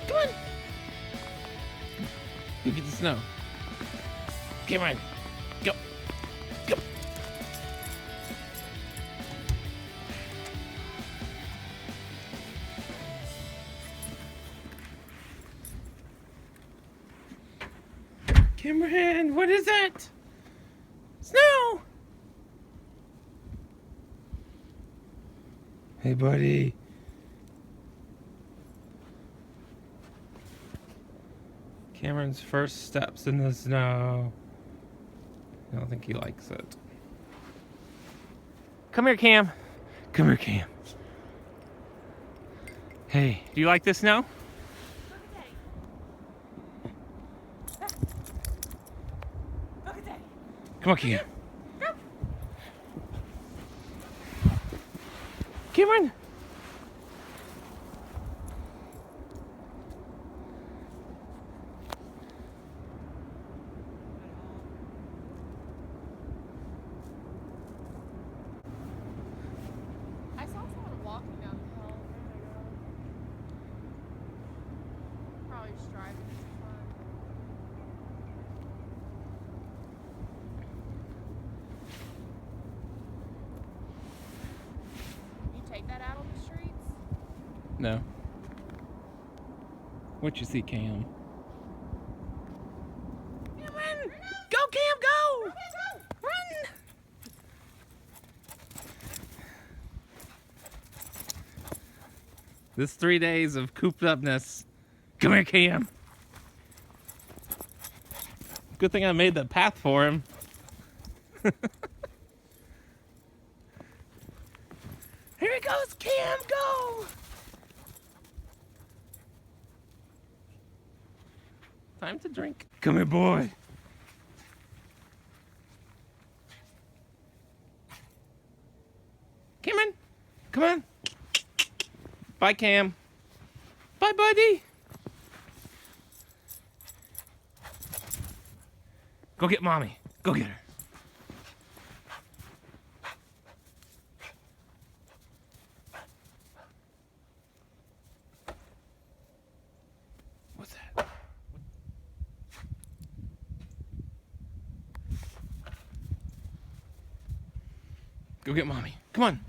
Come on. Go get the snow. Cameron, go. Go. Cameron, what is that? Snow! Hey, buddy. Cameron's first steps in the snow. I don't think he likes it. Come here, Cam. Come here, Cam. Hey, do you like this snow? Come on, Cam. Cameron. I saw someone walking down the hill. Probably just driving this fun. You take that out on the streets? No. What you see, Cam? Cameron! Go, Cam, go! Run! This 3 days of cooped upness. Come here, Cam. Good thing I made the path for him. Here he goes, Cam, go! Time to drink. Come here, boy. Cameron, come on. Bye, Cam. Bye, buddy. Go get mommy. Go get her. What's that? Go get mommy. Come on.